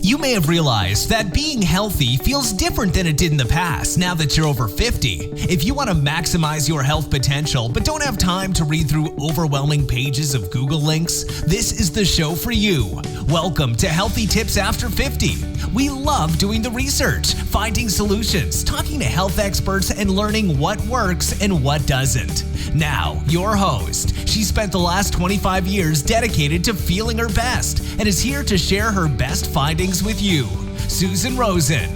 You may have realized that being healthy feels different than it did in the past now that you're over 50. If you want to maximize your health potential but don't have time to read through overwhelming pages of Google links, this is the show for you. Welcome to Healthy Tips After 50. We love doing the research, finding solutions, talking to health experts, and learning what works and what doesn't. Now, your host. She spent the last 25 years dedicated to feeling her best and is here to share her best findings with you, Susan Rosen.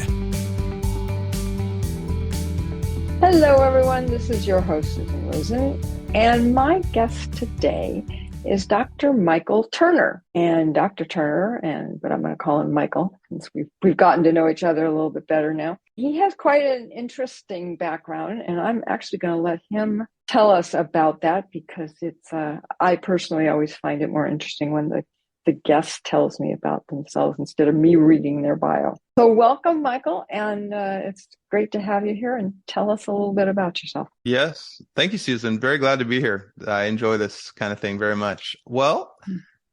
Hello, everyone. This is your host, Susan Rosen, and my guest today is Dr. Michael Turner. And Dr. Turner, but I'm going to call him Michael since we've gotten to know each other a little bit better now. He has quite an interesting background, and I'm actually going to let him tell us about that because I personally always find it more interesting when the guest tells me about themselves instead of me reading their bio. So welcome, Michael, and it's great to have you here, and tell us a little bit about yourself. Yes. Thank you, Susan. Very glad to be here. I enjoy this kind of thing very much. Well,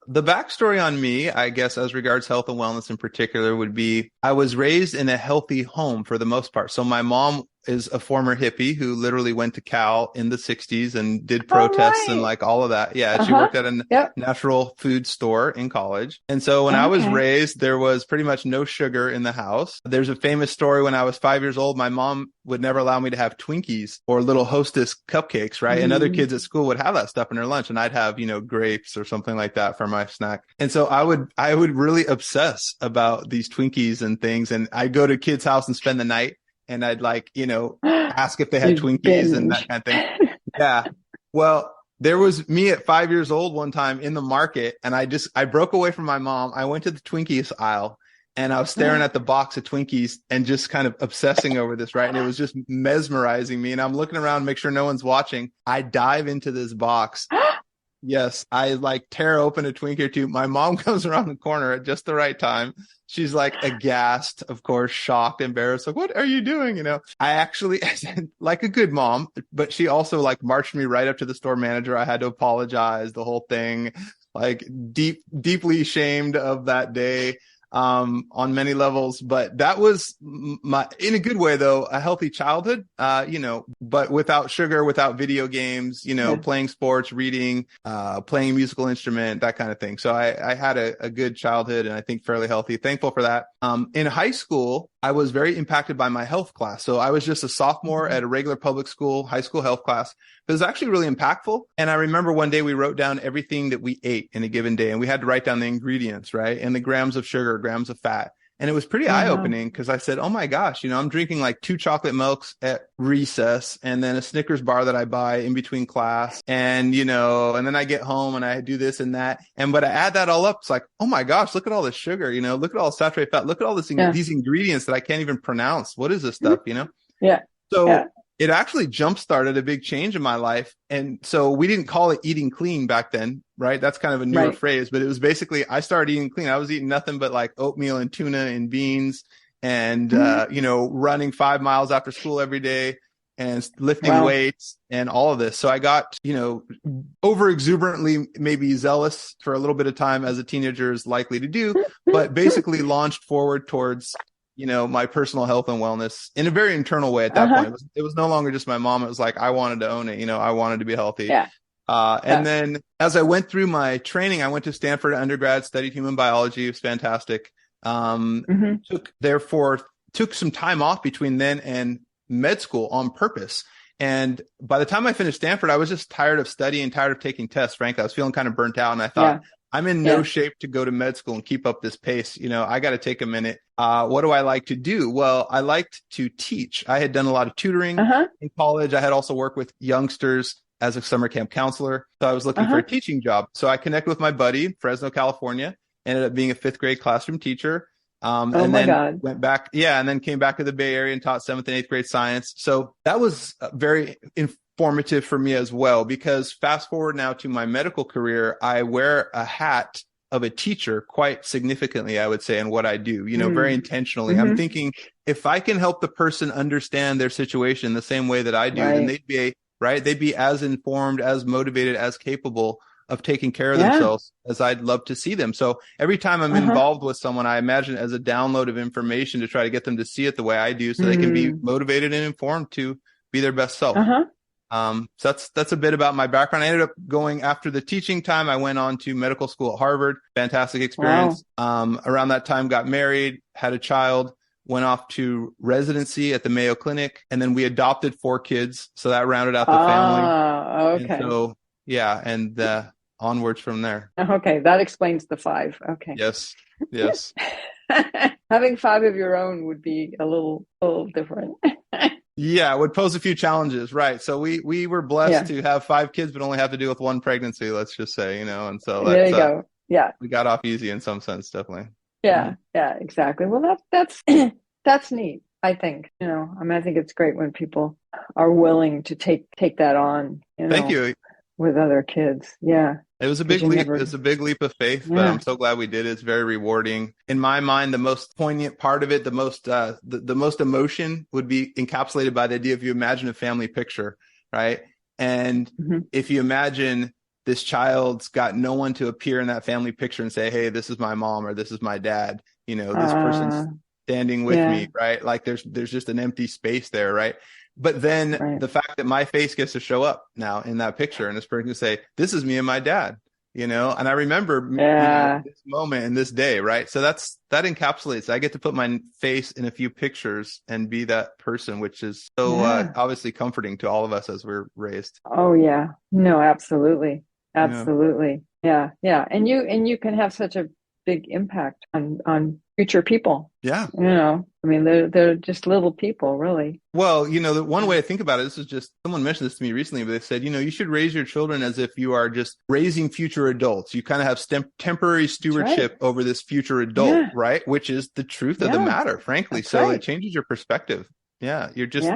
the backstory on me, I guess, as regards health and wellness in particular, would be I was raised in a healthy home for the most part. So my mom is a former hippie who literally went to Cal in the 60s and did protests and like all of that. Yeah, she worked at a natural food store in college. And so when I was raised, there was pretty much no sugar in the house. There's a famous story when I was 5 years old, my mom would never allow me to have Twinkies or little Hostess cupcakes, right? And other kids at school would have that stuff in their lunch, and I'd have, grapes or something like that for my snack. And so I would really obsess about these Twinkies and things. And I'd go to kids' house and spend the night. And I'd ask if they had Twinkies and that kind of thing. Yeah. Well, there was me at 5 years old one time in the market, and I broke away from my mom. I went to the Twinkies aisle and I was staring at the box of Twinkies and just kind of obsessing over this, right? And it was just mesmerizing me. And I'm looking around to make sure no one's watching. I dive into this box. Yes, I tear open a Twinkie or two. My mom comes around the corner at just the right time. She's aghast, of course, shocked, embarrassed. Like, what are you doing? I actually, like a good mom, but she also marched me right up to the store manager. I had to apologize, the whole thing, deeply shamed of that day. On many levels, but that was in a good way though, a healthy childhood, but without sugar, without video games, playing sports, reading, playing a musical instrument, that kind of thing. So I had a good childhood and I think fairly healthy. Thankful for that. In high school, I was very impacted by my health class. So I was just a sophomore at a regular public school, high school health class. It was actually really impactful. And I remember one day we wrote down everything that we ate in a given day, and we had to write down the ingredients, right? And the grams of sugar, grams of fat. And it was pretty eye-opening because I said, oh my gosh, I'm drinking 2 chocolate milks at recess and then a Snickers bar that I buy in between class. And, and then I get home and I do this and that. But I add that all up. It's oh my gosh, look at all this sugar, look at all the saturated fat. Look at all these ingredients that I can't even pronounce. What is this stuff, Yeah. So it actually jump-started a big change in my life. And so we didn't call it eating clean back then, right? That's kind of a newer phrase, but it was basically, I started eating clean. I was eating nothing but oatmeal and tuna and beans and, running 5 miles after school every day and lifting weights and all of this. So I got, over exuberantly, maybe zealous for a little bit of time as a teenager is likely to do, but basically launched forward towards my personal health and wellness in a very internal way at that point. It was no longer just my mom. It was I wanted to own it. I wanted to be healthy. Yeah. And then as I went through my training, I went to Stanford undergrad, studied human biology. It was fantastic. Took some time off between then and med school on purpose. And by the time I finished Stanford, I was just tired of studying, tired of taking tests. Frankly, I was feeling kind of burnt out. And I thought, I'm in no shape to go to med school and keep up this pace. I got to take a minute. What do I like to do? Well, I liked to teach. I had done a lot of tutoring in college. I had also worked with youngsters as a summer camp counselor. So I was looking for a teaching job. So I connected with my buddy, Fresno, California, ended up being a 5th grade classroom teacher. Went back. Yeah. And then came back to the Bay Area and taught 7th and 8th grade science. So that was very informative for me as well, because fast forward now to my medical career, I wear a hat of a teacher quite significantly, I would say, in what I do, very intentionally. I'm thinking if I can help the person understand their situation the same way that I do, then they'd be as informed, as motivated, as capable of taking care of themselves as I'd love to see them. So every time I'm involved with someone, I imagine it as a download of information to try to get them to see it the way I do so they can be motivated and informed to be their best self. So that's a bit about my background. I ended up going after the teaching time. I went on to medical school at Harvard. Fantastic experience. Wow. Around that time, got married, had a child, went off to residency at the Mayo Clinic, and then we adopted 4 kids. So that rounded out the family. Okay. And so, and onwards from there. Okay. That explains the 5. Okay. Yes. Having 5 of your own would be a little different. Yeah, it would pose a few challenges, right? So we were blessed to have 5 kids, but only have to deal with 1 pregnancy, let's just say, and so there you go. Yeah, we got off easy in some sense, definitely. Yeah, exactly. Well, that's that's neat. I think I think it's great when people are willing to take that on. Thank you. With other kids, It was a big leap. It was a big leap of faith, but I'm so glad we did it. It's very rewarding. In my mind, the most poignant part of it, the most emotion would be encapsulated by the idea of you imagine a family picture, right? And if you imagine this child's got no one to appear in that family picture and say, hey, this is my mom or this is my dad, this person's standing with me, right? Like there's just an empty space there, right? But then the fact that my face gets to show up now in that picture and this person can say, this is me and my dad, and I remember this moment and this day, right? So that encapsulates. I get to put my face in a few pictures and be that person, which is so obviously comforting to all of us as we're raised. Oh, yeah. No, absolutely. Absolutely. Yeah. And you can have such a big impact on future people. Yeah. They're just little people, really. Well, the one way to think about it, this is just, someone mentioned this to me recently, but they said, you should raise your children as if you are just raising future adults. You kind of have temporary stewardship over this future adult, right? Which is the truth of the matter, frankly. So it changes your perspective. Yeah. You're just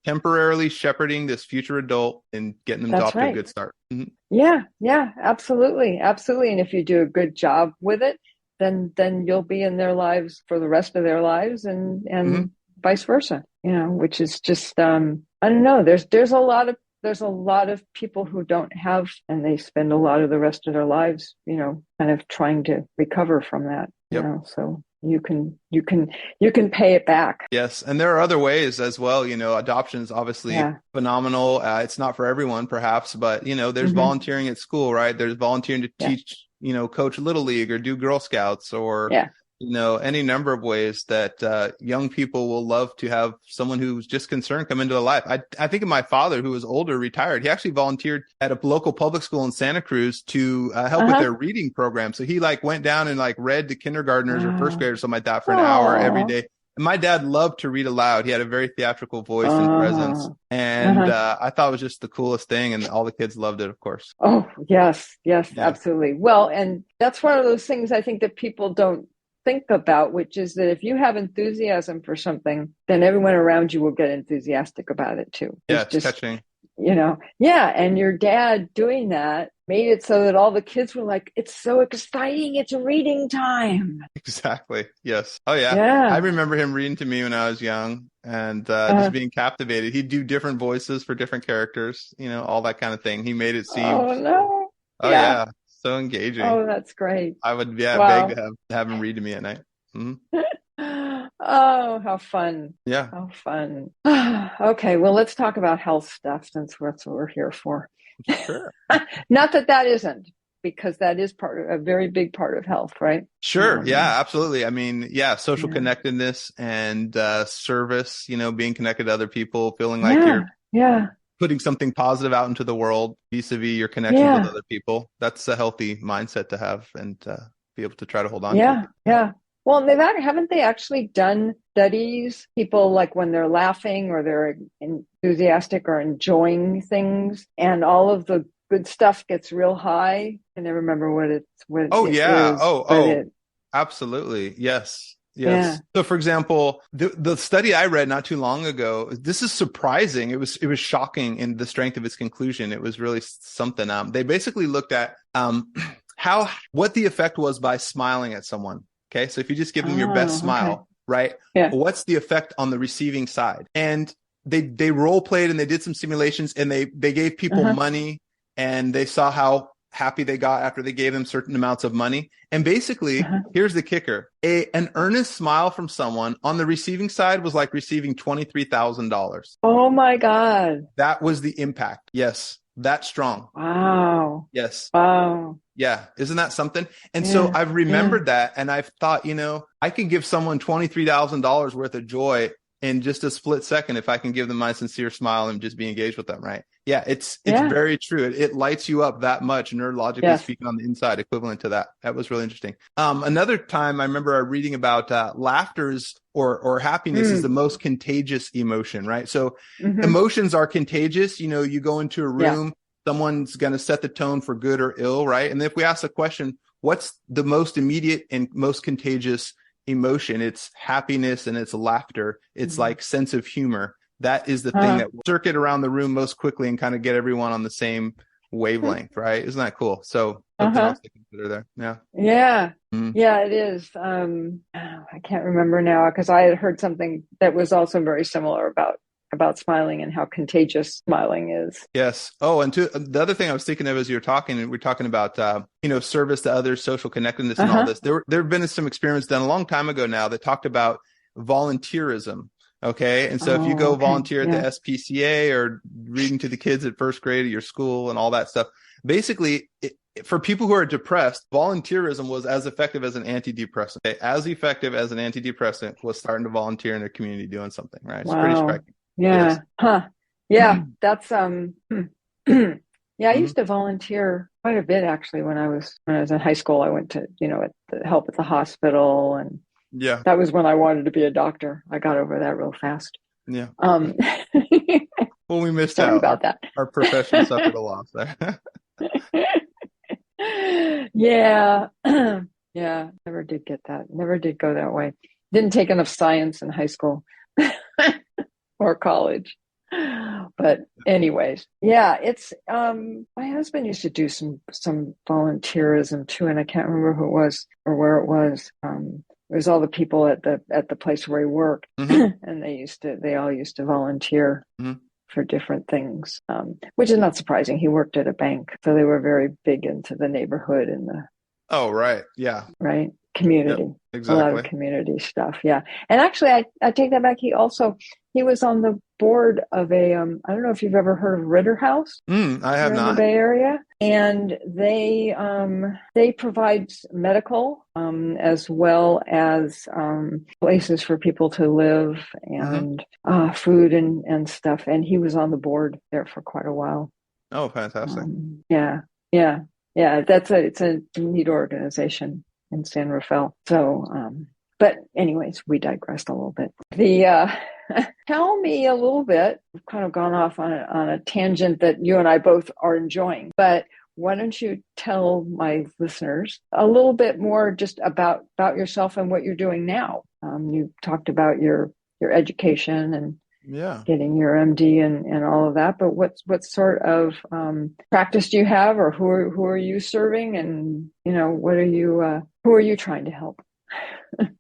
temporarily shepherding this future adult and getting them off to a good start. Mm-hmm. Yeah, absolutely. Absolutely. And if you do a good job with it, then you'll be in their lives for the rest of their lives and vice versa, which is just, I don't know. There's a lot of people who don't have, and they spend a lot of the rest of their lives, kind of trying to recover from that, so you can pay it back. Yes. And there are other ways as well. Adoption is obviously phenomenal. It's not for everyone perhaps, but there's volunteering at school, right? There's volunteering to teach, coach Little League or do Girl Scouts or, any number of ways that young people will love to have someone who's just concerned come into their life. I think of my father, who was older, retired. He actually volunteered at a local public school in Santa Cruz to help with their reading program. So he went down and read to kindergartners or first graders, something like that, for an hour every day. And my dad loved to read aloud. He had a very theatrical voice and presence. And I thought it was just the coolest thing. And all the kids loved it, of course. Oh, yes, absolutely. Well, and that's one of those things I think that people don't think about, which is that if you have enthusiasm for something, then everyone around you will get enthusiastic about it too. It's just catching. And your dad doing that made it so that all the kids were like, it's so exciting. It's reading time. Exactly. Yes. Oh, yeah. I remember him reading to me when I was young and just being captivated. He'd do different voices for different characters, all that kind of thing. He made it seem. Oh, no. Oh, yeah. So engaging. Oh, that's great. I would beg to have him read to me at night. Mm-hmm. Oh, how fun. Yeah. How fun. Okay, well, let's talk about health stuff since that's what we're here for. Sure. Not that isn't, because that is a very big part of health, right? Sure. Yeah, absolutely. I mean, social connectedness and service, being connected to other people, feeling like you're putting something positive out into the world vis-a-vis your connections with other people. That's a healthy mindset to have and be able to try to hold on to. Yeah. Well, haven't they actually done studies? People when they're laughing or they're enthusiastic or enjoying things, and all of the good stuff gets real high. I never remember what it is. Absolutely. Yes. Yeah. So, for example, the study I read not too long ago, this is surprising. It was shocking in the strength of its conclusion. It was really something. They basically looked at what the effect was by smiling at someone. Okay. So if you just give them your best smile, right? Yeah. What's the effect on the receiving side? And they role played and they did some simulations and they gave people money and they saw happy they got after they gave them certain amounts of money. And basically, Uh-huh. here's the kicker. An earnest smile from someone on the receiving side was like receiving $23,000. Oh my God. That was the impact. Yes. That strong. Wow. Yes. Wow. Yeah. Isn't that something? And Yeah. so I've remembered that. And I've thought, I can give someone $23,000 worth of joy in just a split second if I can give them my sincere smile and just be engaged with them, right? Yeah, it's very true. It lights you up that much, neurologically speaking, on the inside, equivalent to that. That was really interesting. Another time I remember reading about laughter's or happiness is the most contagious emotion, right? So emotions are contagious. You go into a room, someone's going to set the tone for good or ill, right? And if we ask the question, what's the most immediate and most contagious emotion? It's happiness and it's laughter. It's like sense of humor. That is the thing that will circuit around the room most quickly and kind of get everyone on the same wavelength, right? Isn't that cool? So something else to consider there. Yeah. Yeah. Mm-hmm. Yeah, it is. I can't remember now because I had heard something that was also very similar about smiling and how contagious smiling is. Yes. Oh, and the other thing I was thinking of as you were talking, and we're talking about, service to others, social connectedness and all this. There have been some experiments done a long time ago now that talked about volunteerism. Okay. And so if you go volunteer at the SPCA or reading to the kids at first grade at your school and all that stuff, basically for people who are depressed, volunteerism was as effective as an antidepressant. Okay? As effective as an antidepressant was starting to volunteer in a community doing something, right? It's pretty striking. Yeah. Yes. Huh. Yeah. That's, yeah, I used to volunteer quite a bit actually when I was in high school. I went to, help at the hospital, and that was when I wanted to be a doctor. I got over that real fast. Yeah. Well, we missed sorry out about that. Our profession suffered a loss there. Yeah. Yeah. Never did get that. Never did go that way. Didn't take enough science in high school or college. But anyways, yeah, it's, my husband used to do some volunteerism too. And I can't remember who it was or where it was. It was all the people at the place where he worked, and they all used to volunteer for different things, which is not surprising. He worked at a bank, so they were very big into the neighborhood and the community. Yep, exactly. A lot of community stuff. Yeah. And actually, I take that back. He was on the board of a, I don't know if you've ever heard of Ritter House. I have not. In the Bay Area. And they provide medical, as well as, places for people to live and, food and stuff. And he was on the board there for quite a while. Oh, fantastic. Yeah. It's a neat organization in San Rafael. So, but anyways, we digressed a little bit. Tell me a little bit. We've kind of gone off on a tangent that you and I both are enjoying, but why don't you tell my listeners a little bit more just about yourself and what you're doing now? You talked about your education and getting your MD and all of that, but what sort of practice do you have, or who are you serving, and who are you trying to help?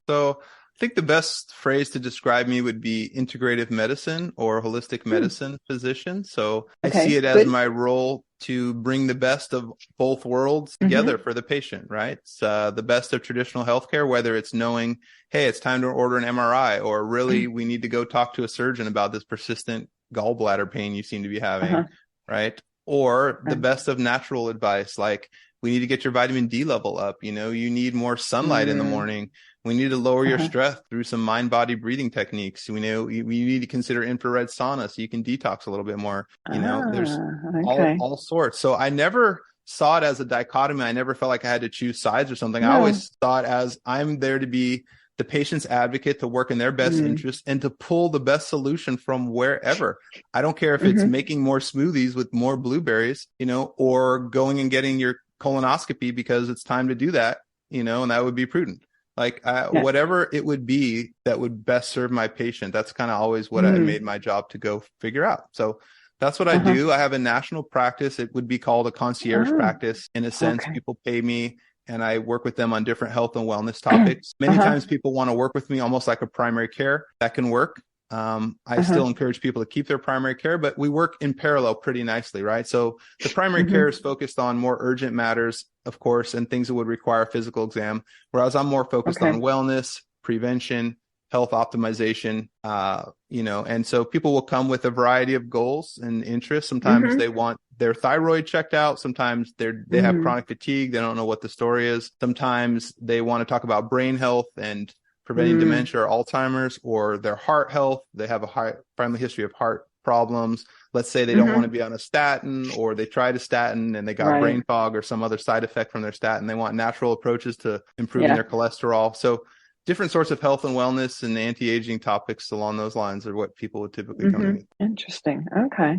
So I think the best phrase to describe me would be integrative medicine or holistic medicine physician. So I see it as my role to bring the best of both worlds together for the patient, right? It's the best of traditional healthcare, whether it's knowing, hey, it's time to order an MRI, or really we need to go talk to a surgeon about this persistent gallbladder pain you seem to be having, right? Or the best of natural advice, like we need to get your vitamin D level up. You need more sunlight in the morning. We need to lower your stress through some mind-body breathing techniques. We need to consider infrared sauna so you can detox a little bit more. There's all sorts. So I never saw it as a dichotomy. I never felt like I had to choose sides or something. I always saw it as I'm there to be the patient's advocate, to work in their best interest and to pull the best solution from wherever. I don't care if it's making more smoothies with more blueberries, or going and getting your colonoscopy because it's time to do that, and that would be prudent. Whatever it would be that would best serve my patient. That's kind of always what I made my job to go figure out. So that's what I do. I have a national practice. It would be called a concierge practice. In a sense, people pay me and I work with them on different health and wellness topics. Many times people want to work with me almost like a primary care. That can work. I still encourage people to keep their primary care, but we work in parallel pretty nicely, right? So the primary care is focused on more urgent matters, of course, and things that would require a physical exam, whereas I'm more focused on wellness, prevention, health optimization, and so people will come with a variety of goals and interests. Sometimes they want their thyroid checked out. Sometimes they have chronic fatigue. They don't know what the story is. Sometimes they want to talk about brain health and preventing dementia or Alzheimer's, or their heart health. They have a high family history of heart problems. Let's say they don't want to be on a statin, or they tried a statin and they got brain fog or some other side effect from their statin. They want natural approaches to improving their cholesterol. So different sorts of health and wellness and anti-aging topics along those lines are what people would typically come to me. Interesting. Okay.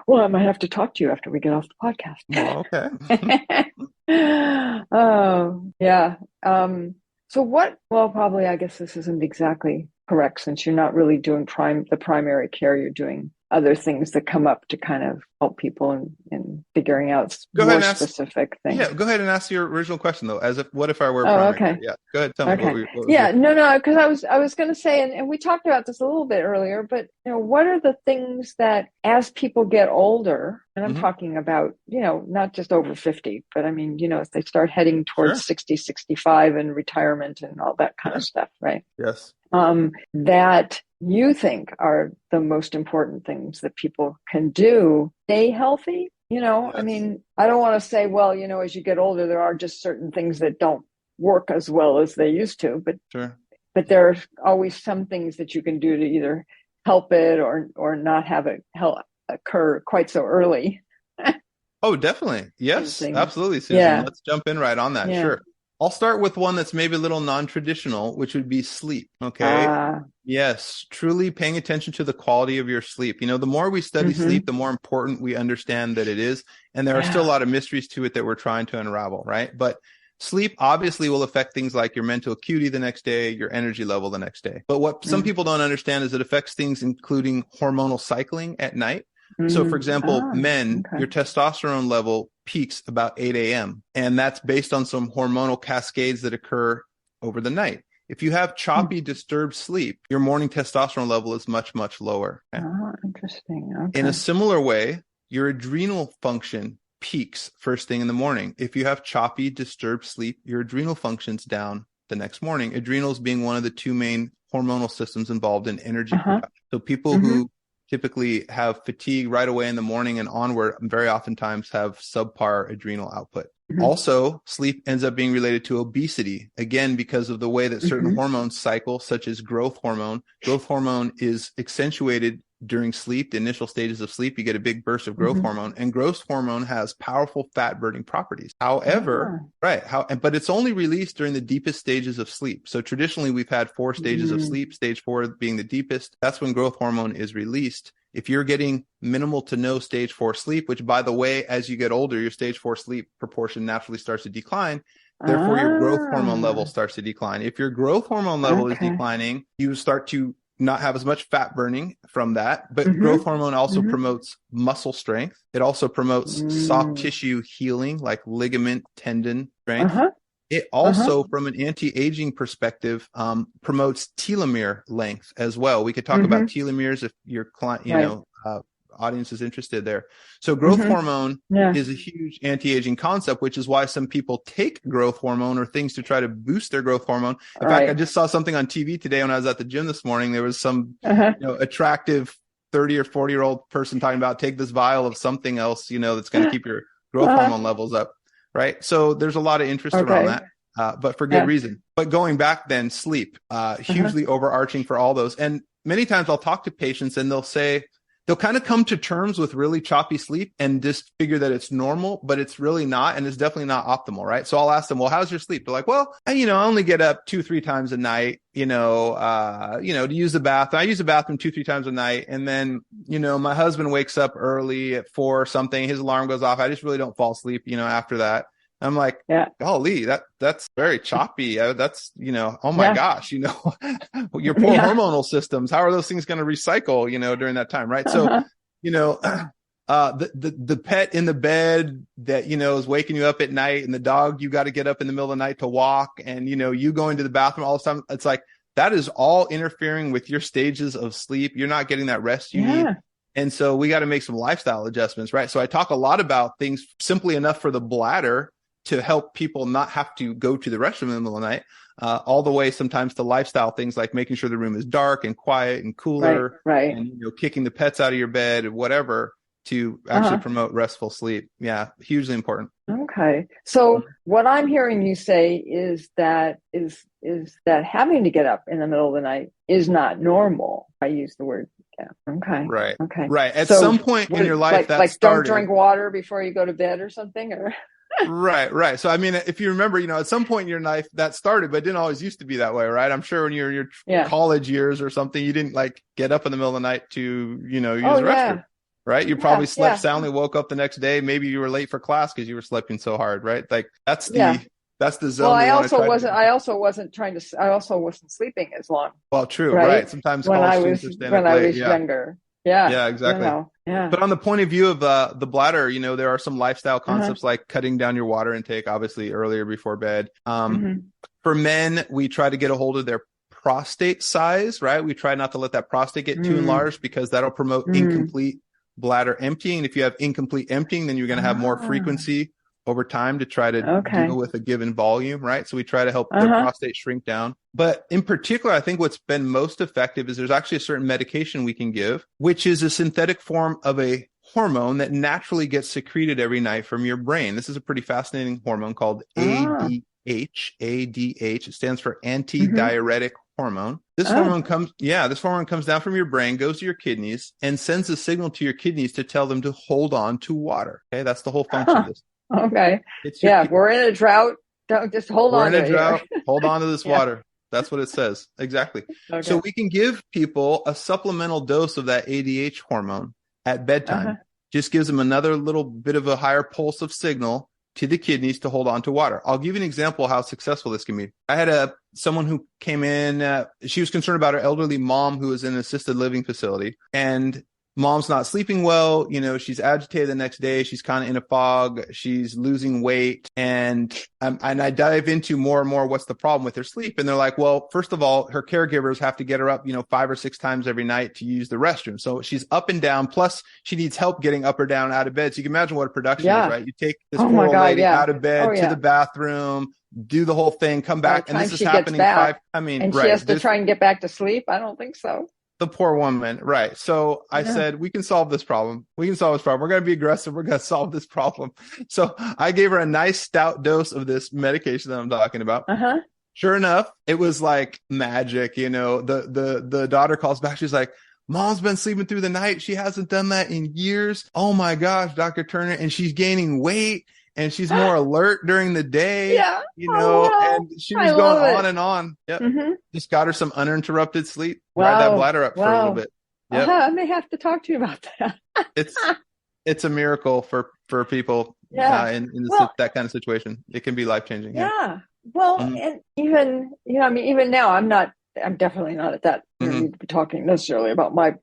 Well, I might have to talk to you after we get off the podcast. Okay. Oh, yeah. Well, probably, I guess this isn't exactly correct, since you're not really doing the primary care. You're doing other things that come up to kind of help people in figuring out specific things. Yeah, go ahead and ask your original question, though. What if I were primary care? Yeah, go ahead. Tell me. Because I was going to say, and we talked about this a little bit earlier, but what are the things that as people get older, and I'm talking about, not just over 50, but I mean, as they start heading towards 60, 65 and retirement and all that kind of stuff, right? Yes. That you think are the most important things that people can do, stay healthy? Yes. I mean, I don't want to say, well, as you get older, there are just certain things that don't work as well as they used to, but there are always some things that you can do to either help it or not have it occur quite so early. Oh, definitely. Yes, absolutely, Susan. Yeah. Let's jump in right on that. Yeah. Sure. I'll start with one that's maybe a little non-traditional, which would be sleep. Okay. Yes. Truly paying attention to the quality of your sleep. The more we study sleep, the more important we understand that it is. And there are still a lot of mysteries to it that we're trying to unravel, right? But sleep obviously will affect things like your mental acuity the next day, your energy level the next day. But what some people don't understand is it affects things including hormonal cycling at night. So, for example, men, your testosterone level peaks about 8 a.m. And that's based on some hormonal cascades that occur over the night. If you have choppy, disturbed sleep, your morning testosterone level is much, much lower. Oh, interesting. Okay. In a similar way, your adrenal function peaks first thing in the morning. If you have choppy, disturbed sleep, your adrenal function's down the next morning. Adrenals being one of the two main hormonal systems involved in energy production. So people who typically have fatigue right away in the morning and onward, very oftentimes have subpar adrenal output. Also, sleep ends up being related to obesity, again, because of the way that certain hormones cycle, such as growth hormone. Growth hormone is accentuated during sleep, the initial stages of sleep. You get a big burst of growth hormone, and growth hormone has powerful fat burning properties. However, but it's only released during the deepest stages of sleep. So traditionally, we've had 4 stages of sleep, stage 4 being the deepest. That's when growth hormone is released. If you're getting minimal to no stage 4 sleep, which, by the way, as you get older, your stage 4 sleep proportion naturally starts to decline. Therefore, your growth hormone level starts to decline. If your growth hormone level is declining, you start to not have as much fat burning from that. But growth hormone also promotes muscle strength. It also promotes soft tissue healing, like ligament, tendon strength. It also, from an anti-aging perspective, promotes telomere length as well. We could talk about telomeres if your client, audience is interested there. So growth hormone is a huge anti-aging concept, which is why some people take growth hormone or things to try to boost their growth hormone. In fact, I just saw something on TV today when I was at the gym this morning. There was some attractive 30 or 40-year-old person talking about take this vial of something else, that's going to keep your growth hormone levels up. Right. So there's a lot of interest around that, but for good reason. But going back then, sleep, hugely overarching for all those. And many times I'll talk to patients and they'll kind of come to terms with really choppy sleep and just figure that it's normal, but it's really not. And it's definitely not optimal. Right. So I'll ask them, well, how's your sleep? They're like, well, I only get up 2-3 times a night, to use the bathroom. I use the bathroom 2-3 times a night. And then, my husband wakes up early at 4 or something. His alarm goes off. I just really don't fall asleep, after that. I'm like, golly, that's very choppy. That's, oh my gosh, your poor hormonal systems. How are those things going to recycle, during that time? Right. So, the pet in the bed that, is waking you up at night, and the dog, you got to get up in the middle of the night to walk, and, you going to the bathroom all the time. It's like, that is all interfering with your stages of sleep. You're not getting that rest you need. And so we got to make some lifestyle adjustments, right? So I talk a lot about things simply enough for the bladder to help people not have to go to the restroom in the middle of the night, all the way sometimes to lifestyle things like making sure the room is dark and quiet and cooler, right. And kicking the pets out of your bed, whatever, to actually promote restful sleep. Yeah, hugely important. Okay. So what I'm hearing you say is that having to get up in the middle of the night is not normal. I use the word. Yeah. Okay. Right. Okay. Right. At some point in your life, that started. Don't drink water before you go to bed or something, or. Right. So, I mean, if you remember, at some point in your life that started, but it didn't always used to be that way, right? I'm sure when you're in your college years or something, you didn't like get up in the middle of the night to, use the restroom, right? You probably slept soundly, woke up the next day. Maybe you were late for class because you were sleeping so hard, right? Like that's the zone. Well, I also wasn't sleeping as long. Well, true. Right. Sometimes when I was younger. Yeah, exactly. But on the point of view of the bladder, there are some lifestyle concepts like cutting down your water intake, obviously earlier before bed. For men, we try to get a hold of their prostate size, right? We try not to let that prostate get too enlarged because that'll promote incomplete bladder emptying. If you have incomplete emptying, then you're going to have more frequency over time to try to deal with a given volume, right? So we try to help the prostate shrink down. But in particular, I think what's been most effective is there's actually a certain medication we can give, which is a synthetic form of a hormone that naturally gets secreted every night from your brain. This is a pretty fascinating hormone called ADH. It stands for antidiuretic hormone. This hormone comes down from your brain, goes to your kidneys, and sends a signal to your kidneys to tell them to hold on to water. Okay, that's the whole function of this. Okay. We're in a drought. Don't just hold on. We're in a drought. Hold on to this water. That's what it says. Exactly. Okay. So we can give people a supplemental dose of that ADH hormone at bedtime. Just gives them another little bit of a higher pulse of signal to the kidneys to hold on to water. I'll give you an example of how successful this can be. I had someone who came in, she was concerned about her elderly mom who was in an assisted living facility, and mom's not sleeping well. She's agitated the next day. She's kind of in a fog. She's losing weight. And I dive into more and more what's the problem with her sleep. And they're like, well, first of all, her caregivers have to get her up, 5 or 6 times every night to use the restroom. So she's up and down. Plus she needs help getting up or down out of bed. So you can imagine what a production is, right? You take this poor old lady out of bed to the bathroom, do the whole thing, come back. And this is happening and she has to try and get back to sleep. I don't think so. The poor woman. Right. So I said, we can solve this problem. We're going to be aggressive. We're going to solve this problem. So I gave her a nice stout dose of this medication that I'm talking about. Sure enough, it was like magic. The daughter calls back. She's like, Mom's been sleeping through the night. She hasn't done that in years. Oh my gosh, Dr. Turner. And she's gaining weight. And she's more alert during the day, and she was going on and on. Yep. Just got her some uninterrupted sleep. Ride that bladder up for a little bit. Yep. I may have to talk to you about that. It's a miracle for people in that kind of situation. It can be life-changing. Yeah. Well, and even now I'm definitely not at that. We'd be talking necessarily about my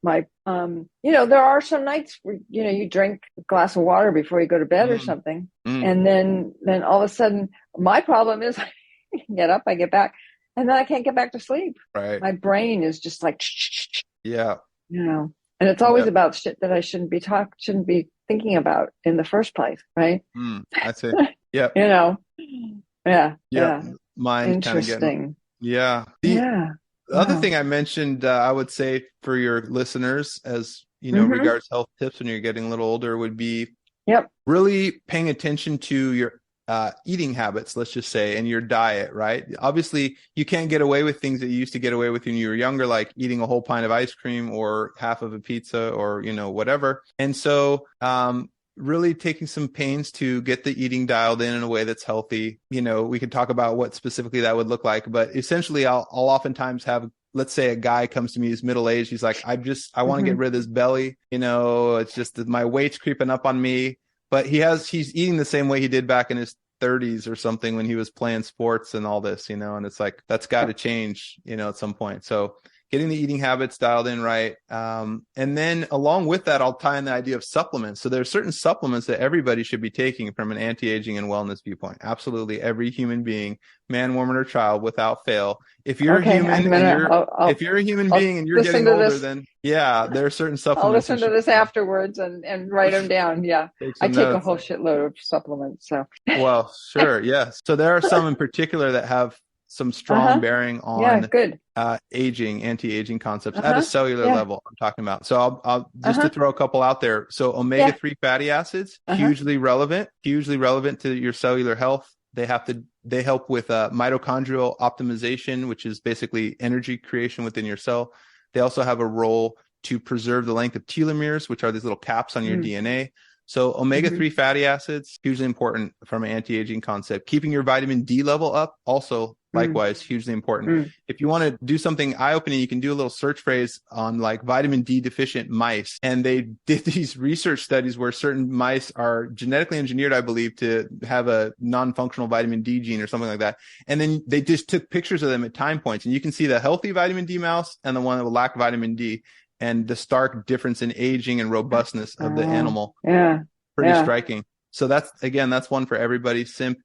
there are some nights where, you drink a glass of water before you go to bed or something. And then all of a sudden my problem is I get up, I get back, and then I can't get back to sleep. Right. My brain is just like, and it's always about shit that I shouldn't be thinking about in the first place. Right. I see. Yeah. Mine interesting. The other thing I mentioned, I would say for your listeners, as regards health tips when you're getting a little older, would be really paying attention to your eating habits, let's just say, and your diet, right? Obviously, you can't get away with things that you used to get away with when you were younger, like eating a whole pint of ice cream or half of a pizza or, whatever. And so, really taking some pains to get the eating dialed in a way that's healthy. We could talk about what specifically that would look like, but essentially I'll oftentimes have, let's say a guy comes to me, he's middle-aged. He's like, I want to get rid of this belly. It's just that my weight's creeping up on me, but he's eating the same way he did back in his 30s or something when he was playing sports and all this, and it's like, that's got to change, at some point. So getting the eating habits dialed in right. And then along with that, I'll tie in the idea of supplements. So there are certain supplements that everybody should be taking from an anti-aging and wellness viewpoint. Absolutely every human being, man, woman, or child, without fail. If you're a human if you're a human being and you're getting older, then there are certain supplements. I'll listen to this afterwards and write them down. Yeah. I take a whole shitload of supplements. So. Well, sure. Yes. So there are some in particular that have some strong bearing on anti-aging concepts at a cellular level I'm talking about. So I'll just to throw a couple out there. So omega-3 fatty acids, hugely relevant to your cellular health. They help with mitochondrial optimization, which is basically energy creation within your cell. They also have a role to preserve the length of telomeres, which are these little caps on your DNA. So omega-3 fatty acids, hugely important from an anti-aging concept. Keeping your vitamin D level up, also likewise, hugely important. If you want to do something eye-opening, you can do a little search phrase on like vitamin D deficient mice. And they did these research studies where certain mice are genetically engineered, I believe, to have a non-functional vitamin D gene or something like that. And then they just took pictures of them at time points. And you can see the healthy vitamin D mouse and the one that will lack vitamin D, and the stark difference in aging and robustness of the animal. Pretty striking. So that's one for everybody.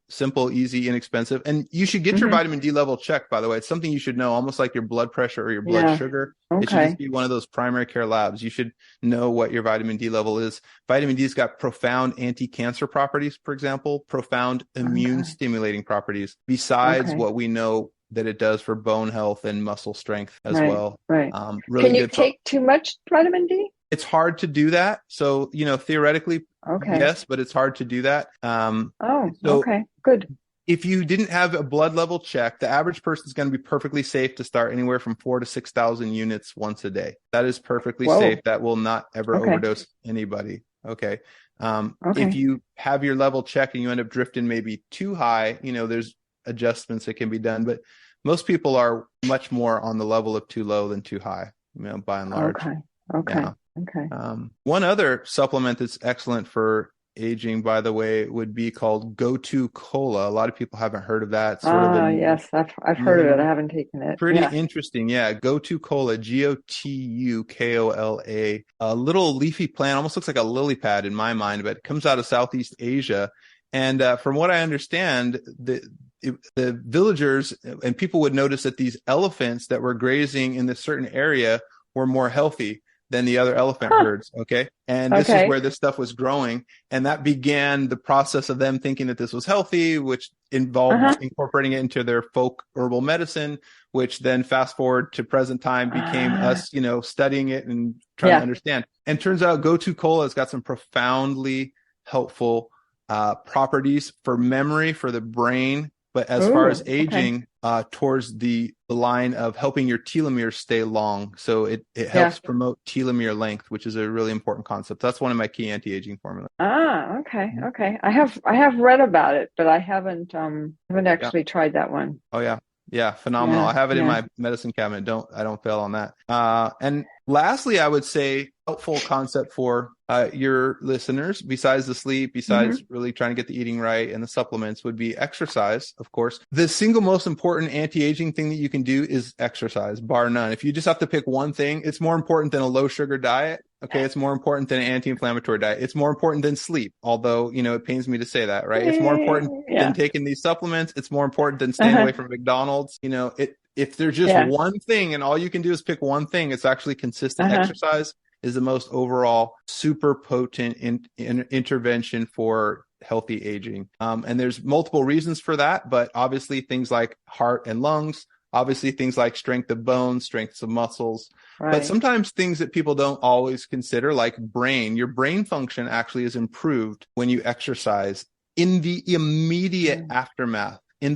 Simple, easy, inexpensive. And you should get your vitamin D level checked, by the way. It's something you should know, almost like your blood pressure or your blood sugar. It should just be one of those primary care labs. You should know what your vitamin D level is. Vitamin D's got profound anti-cancer properties, for example, profound immune stimulating properties, besides what we know that it does for bone health and muscle strength as well. Really Can you take too much vitamin D? It's hard to do that. So, theoretically, yes, but it's hard to do that. Good. If you didn't have a blood level check, the average person is going to be perfectly safe to start anywhere from 4,000 to 6,000 units once a day. That is perfectly safe. That will not ever overdose anybody. Okay. If you have your level checked and you end up drifting maybe too high, there's adjustments that can be done, but most people are much more on the level of too low than too high, by and large. One other supplement that's excellent for aging, by the way, would be called Go-To Cola. A lot of people haven't heard of that. Yes, I've heard of it. I haven't taken it. Pretty interesting. Yeah, Go-To Cola, Gotukola. A little leafy plant, almost looks like a lily pad in my mind, but it comes out of Southeast Asia. And from what I understand, the villagers and people would notice that these elephants that were grazing in this certain area were more healthy than the other elephant herds. Okay. And this is where this stuff was growing. And that began the process of them thinking that this was healthy, which involved incorporating it into their folk herbal medicine, which then fast forward to present time became us, studying it and trying to understand. And turns out Go-To Cola has got some profoundly helpful properties for memory, for the brain, but as far as aging, towards the line of helping your telomeres stay long. So it helps promote telomere length, which is a really important concept. That's one of my key anti-aging formulas. Okay. I have read about it, but I haven't actually tried that one. Oh yeah. Yeah, phenomenal. I have it in my medicine cabinet. I don't fail on that. And lastly, I would say helpful concept for your listeners, besides the sleep, besides really trying to get the eating right and the supplements, would be exercise, of course. The single most important anti-aging thing that you can do is exercise, bar none. If you just have to pick one thing, it's more important than a low sugar diet. Okay, it's more important than an anti-inflammatory diet. It's more important than sleep, although, it pains me to say that, right? It's more important than taking these supplements. It's more important than staying away from McDonald's. If there's just one thing and all you can do is pick one thing, it's actually consistent exercise is the most overall super potent intervention for healthy aging. And there's multiple reasons for that, but obviously things like heart and lungs, obviously things like strength of bones, strength of muscles, but sometimes things that people don't always consider, like brain. Your brain function actually is improved when you exercise in the immediate aftermath. So,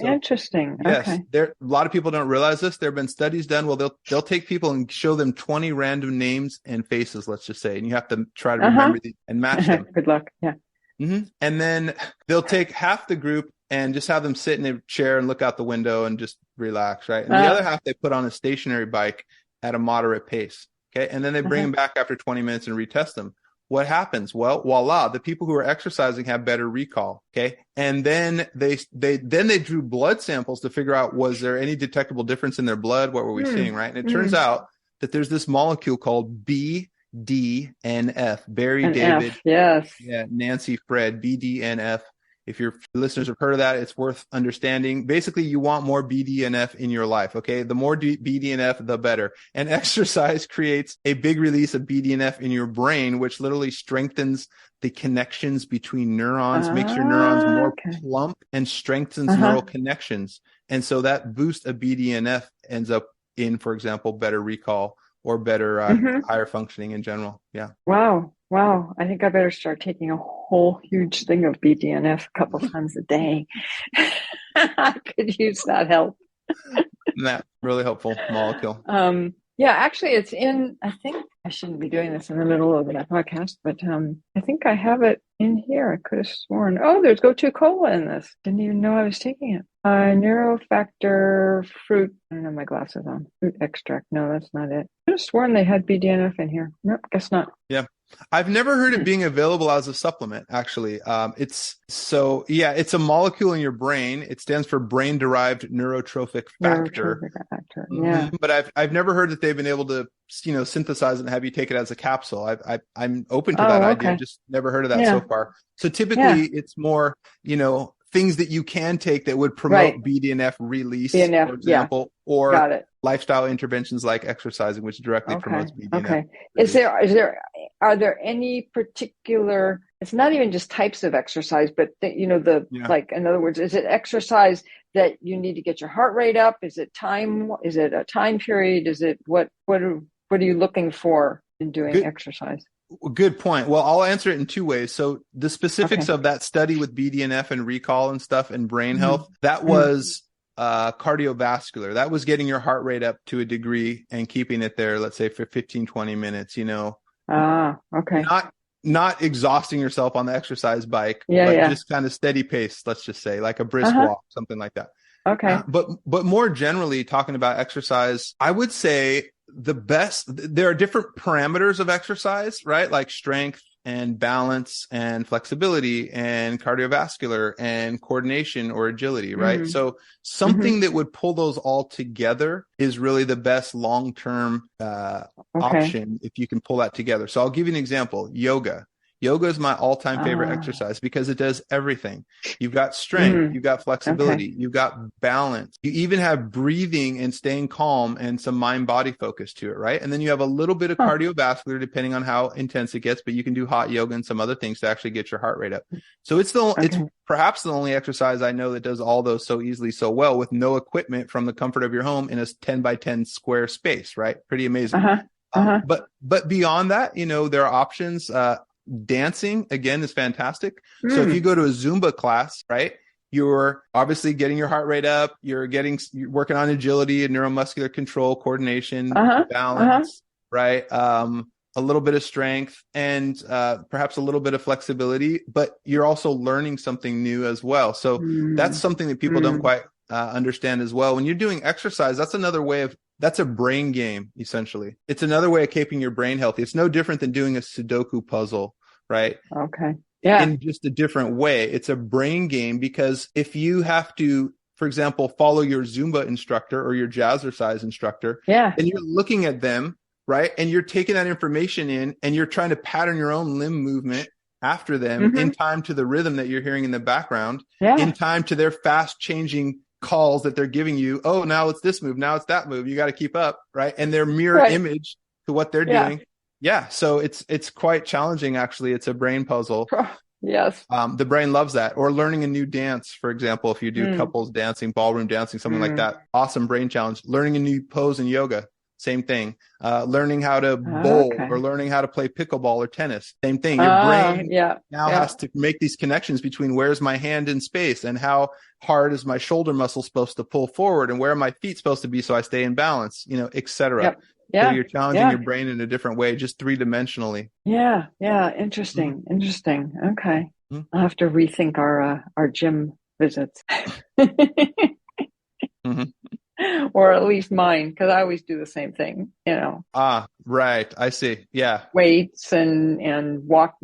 interesting. Yes, a lot of people don't realize this. There have been studies done. Well, they'll take people and show them 20 random names and faces, let's just say, and you have to try to remember these and match them. Good luck. Yeah. And then they'll take half the group and just have them sit in a chair and look out the window and just relax, right? And the other half they put on a stationary bike at a moderate pace, okay? And then they bring them back after 20 minutes and retest them. what happens? Well, voila, the people who are exercising have better recall. Okay. And then they drew blood samples to figure out, was there any detectable difference in their blood? What were we seeing? Right. And it turns out that there's this molecule called BDNF, Barry David. F, yes. Yeah. Nancy Fred, BDNF. If your listeners have heard of that, it's worth understanding. Basically, you want more BDNF in your life, okay? The more BDNF, the better. And exercise creates a big release of BDNF in your brain, which literally strengthens the connections between neurons, makes your neurons more plump, and strengthens neural connections. And so that boost of BDNF ends up in, for example, better recall or better higher functioning in general. Yeah. Wow. I think I better start taking a whole huge thing of BDNF a couple times a day. I could use that help. That really helpful molecule. Yeah, actually it's in, I think I shouldn't be doing this in the middle of my podcast, but I think I have it in here. I could have sworn. Oh, there's Go-To Cola in this. Didn't even know I was taking it. Neurofactor fruit. I don't have my glasses on. Fruit extract. No, that's not it. I could have sworn they had BDNF in here. Nope, guess not. Yeah. I've never heard it being available as a supplement, actually. It's a molecule in your brain. It stands for brain-derived neurotrophic factor. Yeah. But I've never heard that they've been able to, synthesize it and have you take it as a capsule. I'm open to that idea. Just never heard of that so far. So typically it's more, things that you can take that would promote BDNF release, for example, or lifestyle interventions like exercising, which directly promotes BDNF. Okay. Are there any particular, it's not even just types of exercise, but like, in other words, is it exercise that you need to get your heart rate up? Is it time? Is it a time period? Is it what are you looking for in doing exercise? Good point. Well, I'll answer it in two ways. So the specifics of that study with BDNF and recall and stuff and brain health, that was cardiovascular. That was getting your heart rate up to a degree and keeping it there, let's say for 15, 20 minutes, okay. Not exhausting yourself on the exercise bike, but just kind of steady pace, let's just say, like a brisk walk, something like that. Okay. But more generally, talking about exercise, I would say there are different parameters of exercise, right? Like strength and balance and flexibility and cardiovascular and coordination or agility, right? So something that would pull those all together is really the best long-term option if you can pull that together. So I'll give you an example. Yoga. Yoga is my all-time favorite exercise because it does everything. You've got strength, you've got flexibility, you've got balance. You even have breathing and staying calm and some mind-body focus to it, right? And then you have a little bit of cardiovascular depending on how intense it gets, but you can do hot yoga and some other things to actually get your heart rate up. So it's perhaps the only exercise I know that does all those so easily, so well with no equipment from the comfort of your home in a 10 by 10 square space, right? Pretty amazing. But beyond that, there are options. Dancing, again, is fantastic. So if you go to a Zumba class, right, you're obviously getting your heart rate up, you're working on agility and neuromuscular control, coordination, balance, right? A little bit of strength and perhaps a little bit of flexibility, but you're also learning something new as well. So that's something that people don't quite understand as well. When you're doing exercise, that's a brain game, essentially. It's another way of keeping your brain healthy. It's no different than doing a Sudoku puzzle, right? Okay. Yeah. In just a different way. It's a brain game because if you have to, for example, follow your Zumba instructor or your jazzercise instructor, and you're looking at them, right? And you're taking that information in and you're trying to pattern your own limb movement after them in time to the rhythm that you're hearing in the background, in time to their fast changing calls that they're giving you. Oh, now it's this move. Now it's that move. You got to keep up. Right. And their mirror image to what they're doing. Yeah. So it's quite challenging. Actually, it's a brain puzzle. Yes. The brain loves that. Or learning a new dance, for example, if you do couples dancing, ballroom dancing, something like that. Awesome brain challenge. Learning a new pose in yoga. Same thing. Learning how to bowl or learning how to play pickleball or tennis. Same thing. Your brain now has to make these connections between where's my hand in space and how hard is my shoulder muscle supposed to pull forward and where are my feet supposed to be so I stay in balance, et cetera. So you're challenging your brain in a different way, just three-dimensionally. Yeah. Interesting. Okay. I'll have to rethink our gym visits. or at least mine, because I always do the same thing, Ah, right. I see. Yeah. weights and walk,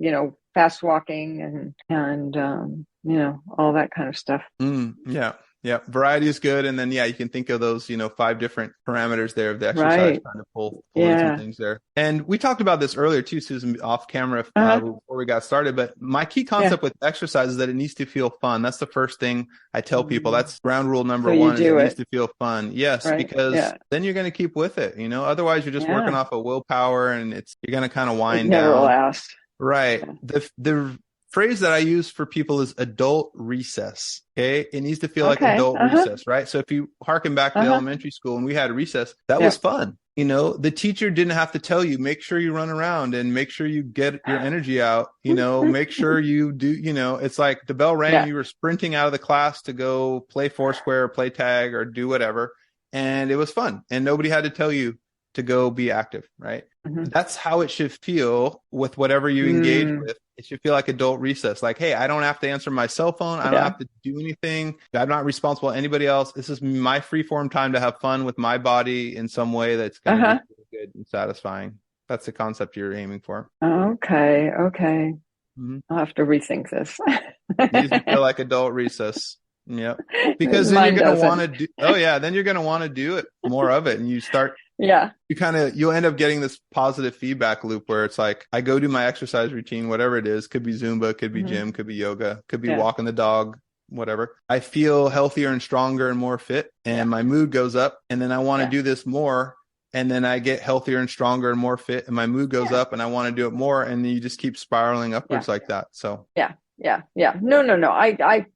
fast walking and all that kind of stuff. Yeah. Yeah. Variety is good. And then, yeah, you can think of those, 5 different parameters there of the exercise, Right. trying to pull in some Yeah. things there. And we talked about this earlier too, Susan, off camera before we got started. But my key concept with exercise is that it needs to feel fun. That's the first thing I tell people. That's ground rule number one, is it needs to feel fun. Yes, right. because then you're going to keep with it. Otherwise you're just working off of willpower, and you're going to kind of wind down. Never lasts. Right. Yeah. The phrase that I use for people is adult recess. Okay. It needs to feel like adult recess, right? So if you harken back to elementary school and we had recess, that was fun. The teacher didn't have to tell you, make sure you run around and make sure you get your energy out, make sure you do, it's like the bell rang, you were sprinting out of the class to go play Foursquare or play tag or do whatever. And it was fun. And nobody had to tell you to go be active, right? Mm-hmm. That's how it should feel with whatever you engage with. It should feel like adult recess. Like, hey, I don't have to answer my cell phone. I don't have to do anything. I'm not responsible for anybody else. This is my free form time to have fun with my body in some way that's going to be really good and satisfying. That's the concept you're aiming for. Okay. Mm-hmm. I'll have to rethink this. It needs to feel like adult recess. Yep. Because then you're going to want to do, then you're going to want to do it, more of it. And you start, you'll end up getting this positive feedback loop where it's like, I go do my exercise routine, whatever it is, could be Zumba, could be gym, could be yoga, could be walking the dog, whatever. I feel healthier and stronger and more fit, and my mood goes up, and then I want to do this more. And then I get healthier and stronger and more fit, and my mood goes up, and I want to do it more. And then you just keep spiraling upwards like that. So Yeah. No. I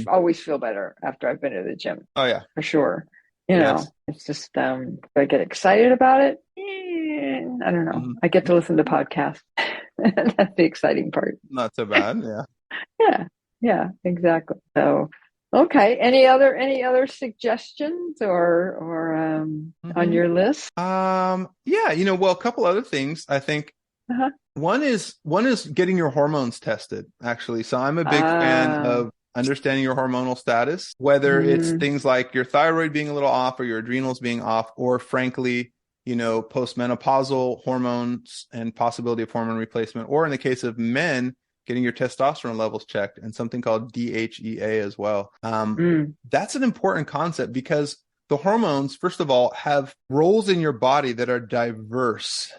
always feel better after I've been to the gym. Oh yeah, for sure. It's just do I get excited about it? I don't know. I get to listen to podcasts. That's the exciting part. Not so bad. Yeah. Yeah, exactly. So, okay. Any other suggestions or on your list? Well, a couple other things I think. One is getting your hormones tested, actually. So I'm a big fan of understanding your hormonal status, whether it's things like your thyroid being a little off or your adrenals being off, or frankly, postmenopausal hormones and possibility of hormone replacement, or in the case of men, getting your testosterone levels checked and something called DHEA as well. That's an important concept because the hormones, first of all, have roles in your body that are diverse,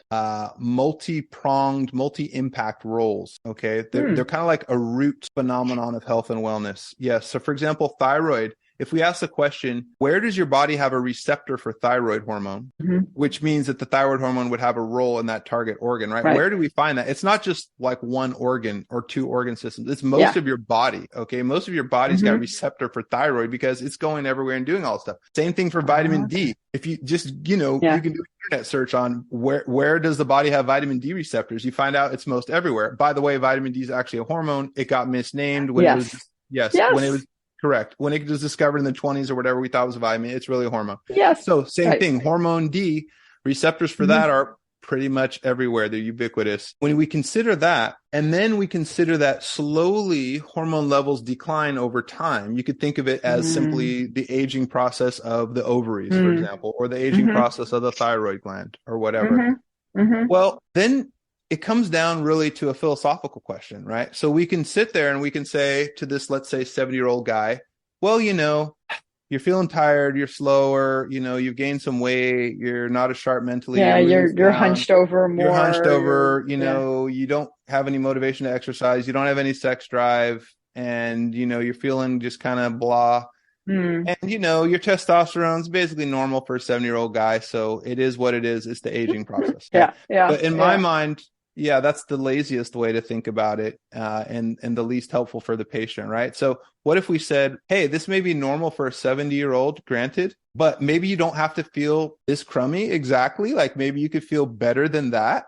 multi-pronged, multi-impact roles. Okay. They're kind of like a root phenomenon of health and wellness. Yes. So for example, thyroid, if we ask the question, where does your body have a receptor for thyroid hormone, which means that the thyroid hormone would have a role in that target organ, right? Where do we find that? It's not just like one organ or two organ systems. It's most of your body. Okay. Most of your body's got a receptor for thyroid because it's going everywhere and doing all stuff. Same thing for vitamin D. If you just, you can do an internet search on where does the body have vitamin D receptors? You find out it's most everywhere. By the way, vitamin D is actually a hormone. It got misnamed when it was, when it was, correct. When it was discovered in the 20s or whatever, we thought it was a vitamin. It's really a hormone. Yes. So same thing. Hormone D receptors for that are pretty much everywhere. They're ubiquitous. When we consider that, and then we consider that slowly hormone levels decline over time, you could think of it as simply the aging process of the ovaries, for example, or the aging process of the thyroid gland or whatever. Well, then it comes down really to a philosophical question, right? So we can sit there and we can say to this, let's say 70-year-old guy, well, you're feeling tired, you're slower, you've gained some weight, you're not as sharp mentally. Yeah, you're hunched over more. You're hunched over, you don't have any motivation to exercise, you don't have any sex drive, and you're feeling just kind of blah. And your testosterone's basically normal for a 70-year-old guy, so it is what it is. It's the aging process. But in my mind, that's the laziest way to think about it, and the least helpful for the patient, right? So what if we said, hey, this may be normal for a 70-year-old, granted, but maybe you don't have to feel this crummy exactly. Like maybe you could feel better than that,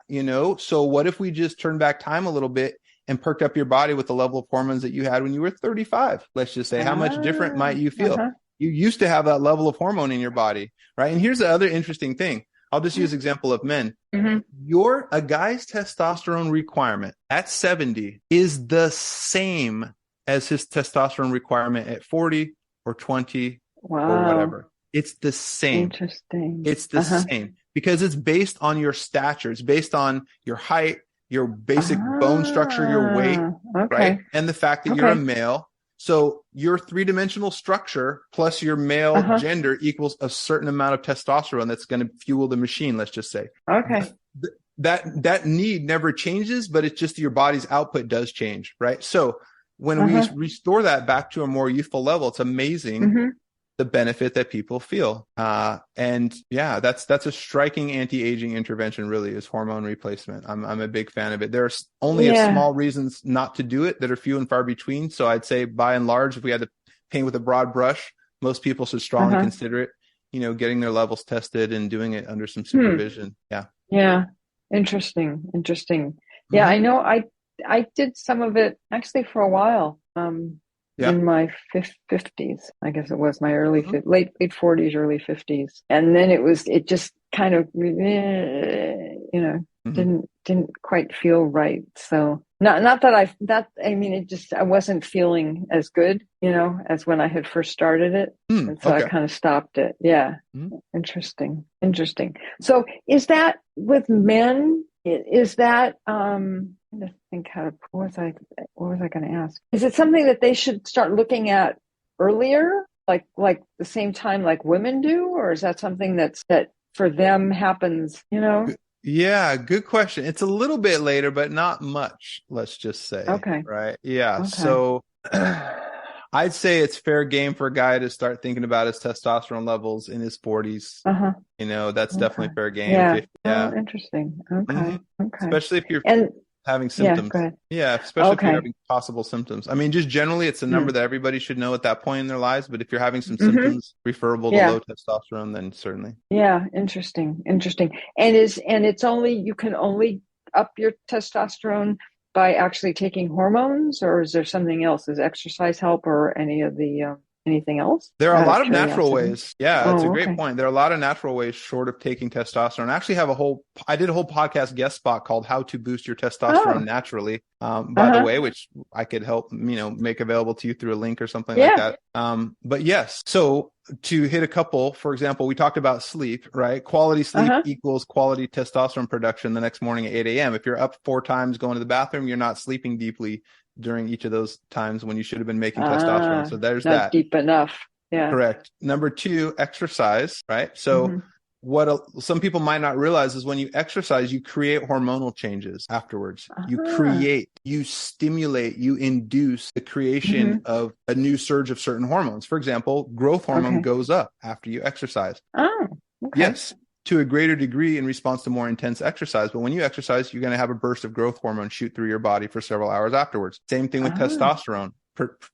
So what if we just turn back time a little bit and perked up your body with the level of hormones that you had when you were 35? Let's just say, how much different might you feel? You used to have that level of hormone in your body, right? And here's the other interesting thing. I'll just use example of men. A guy's testosterone requirement at 70 is the same as his testosterone requirement at 40 or 20 or whatever. It's the same. Interesting. It's the same because it's based on your stature. It's based on your height, your basic bone structure, your weight, right? And the fact that you're a male. So your three-dimensional structure plus your male gender equals a certain amount of testosterone that's going to fuel the machine, let's just say. Okay. That need never changes, but it's just your body's output does change, right? So when we restore that back to a more youthful level, it's amazing the benefit that people feel. And yeah, that's a striking anti-aging intervention, really, is hormone replacement. I'm a big fan of it. There's only a small reasons not to do it that are few and far between. So I'd say by and large, if we had to paint with a broad brush, most people should strongly consider it, getting their levels tested and doing it under some supervision. Yeah. Yeah. Interesting. Yeah. I know I did some of it actually for a while. In my 50s, I guess it was my late 40s, early 50s. And then it just kind of, didn't quite feel right. So not that I wasn't feeling as good, as when I had first started it. And so I kind of stopped it. Yeah. Interesting. So is that with men? Is that, I'm trying to think what was I going to ask? Is it something that they should start looking at earlier, like the same time like women do? Or is that something that for them happens, Yeah, good question. It's a little bit later, but not much, let's just say. Okay. Right. Yeah. Okay. So I'd say it's fair game for a guy to start thinking about his testosterone levels in his 40s. That's definitely fair game. Yeah. Yeah. Oh, interesting. Okay. Okay. Especially if you're having Yeah, symptoms. go ahead. Yeah, especially if you're having possible symptoms. I mean, just generally, it's a number that everybody should know at that point in their lives. But if you're having some symptoms referable to low testosterone, then certainly. Yeah. Interesting. And you can only up your testosterone by actually taking hormones, or is there something else? Does exercise help, or any of the anything else? There are a lot of natural ways. Yeah, it's a great point. There are a lot of natural ways short of taking testosterone. I actually I did a whole podcast guest spot called How to Boost Your Testosterone Naturally, by the way, which I could help, make available to you through a link or something like that. But yes, so to hit a couple, for example, we talked about sleep, right? Quality sleep equals quality testosterone production the next morning at 8 a.m. If you're up 4 times going to the bathroom, you're not sleeping deeply during each of those times when you should have been making testosterone. So there's not that. Deep enough. Yeah. Correct. Number 2, exercise, right? So what some people might not realize is when you exercise, you create hormonal changes afterwards. You stimulate, you induce the creation of a new surge of certain hormones. For example, growth hormone goes up after you exercise. Oh, okay. Yes, to a greater degree in response to more intense exercise. But when you exercise, you're going to have a burst of growth hormone shoot through your body for several hours afterwards. Same thing with testosterone,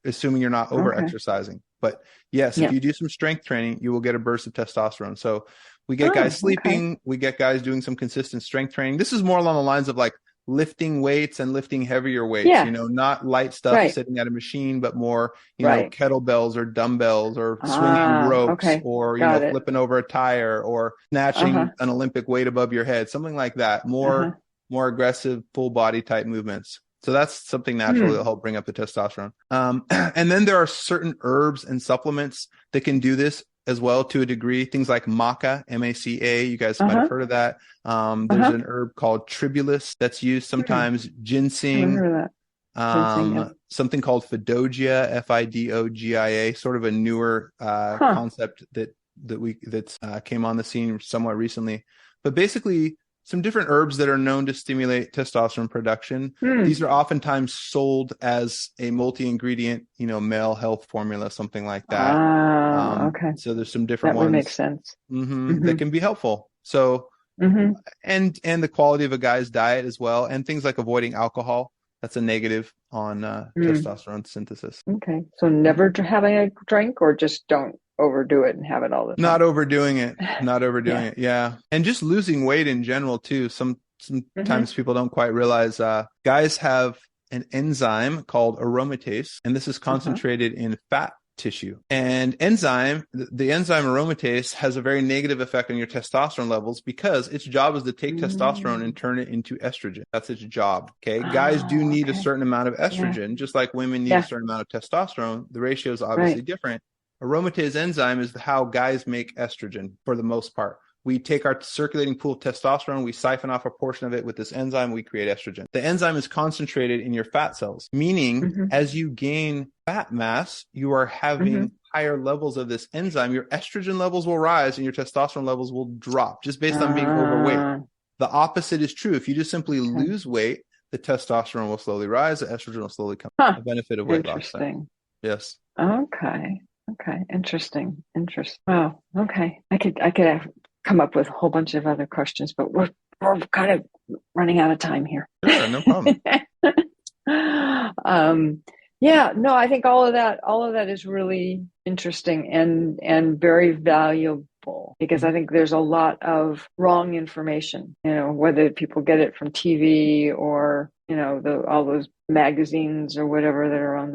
assuming you're not over exercising. But yes, if you do some strength training, you will get a burst of testosterone. So we get guys sleeping, we get guys doing some consistent strength training. This is more along the lines of like lifting weights and lifting heavier weights, not light stuff sitting at a machine, but more, kettlebells or dumbbells or swinging ropes or, flipping over a tire or snatching an Olympic weight above your head, something like that. More aggressive, full body type movements. So that's something natural that'll help bring up the testosterone. And then there are certain herbs and supplements that can do this as well to a degree. Things like maca, M-A-C-A. You guys might have heard of that. There's an herb called tribulus that's used sometimes. Ginseng. Something called Fidogia, F-I-D-O-G-I-A. Sort of a newer concept that came on the scene somewhat recently. But basically, some different herbs that are known to stimulate testosterone production. These are oftentimes sold as a multi-ingredient, male health formula, something like that. So there's some different ones. That would make sense. That can be helpful. So, and the quality of a guy's diet as well, and things like avoiding alcohol. That's a negative on testosterone synthesis. Okay. So never having a drink, or just don't overdo it and have it all the time. Not overdoing it. It. Yeah. And just losing weight in general too. Sometimes people don't quite realize, guys have an enzyme called aromatase, and this is concentrated in fat tissue. And the enzyme aromatase has a very negative effect on your testosterone levels because its job is to take testosterone and turn it into estrogen. That's its job. Okay. Guys do need a certain amount of estrogen, just like women need a certain amount of testosterone. The ratio is obviously different. aromatase enzyme is how guys make estrogen for the most part. We take our circulating pool of testosterone, we siphon off a portion of it with this enzyme, we create estrogen. The enzyme is concentrated in your fat cells, meaning as you gain fat mass, you are having higher levels of this enzyme. Your estrogen levels will rise and your testosterone levels will drop just based on being overweight. The opposite is true. If you just simply lose weight, the testosterone will slowly rise, the estrogen will slowly come. The benefit of weight loss. Interesting. Yes. Okay. Interesting. Wow. Okay. I could have come up with a whole bunch of other questions, but we're kind of running out of time here. Sure, no problem. I think all of that is really interesting and very valuable, because I think there's a lot of wrong information, whether people get it from TV or, all those magazines or whatever that are on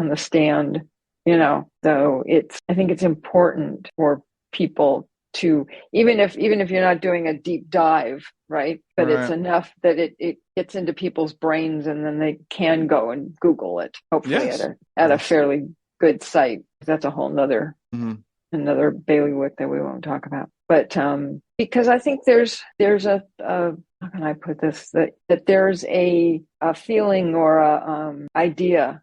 the stand, so I think it's important for people to, even if you're not doing a deep dive, right? But it's enough that it gets into people's brains, and then they can go and Google it, hopefully at a fairly good site. That's a whole nother another bailiwick that we won't talk about. But because I think there's a how can I put this, that there's a feeling or a idea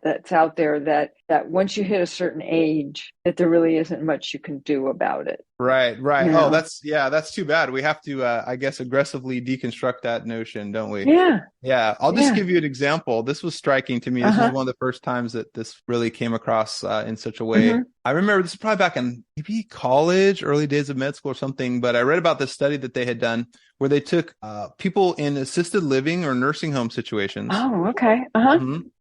that's out there that once you hit a certain age, that there really isn't much you can do about it. Right. Oh, that's too bad. We have to, I guess, aggressively deconstruct that notion, don't we? Yeah. I'll just give you an example. This was striking to me. This was one of the first times that this really came across in such a way. I remember this is probably back in maybe college, early days of med school or something, but I read about this study that they had done where they took people in assisted living or nursing home situations. Oh, okay.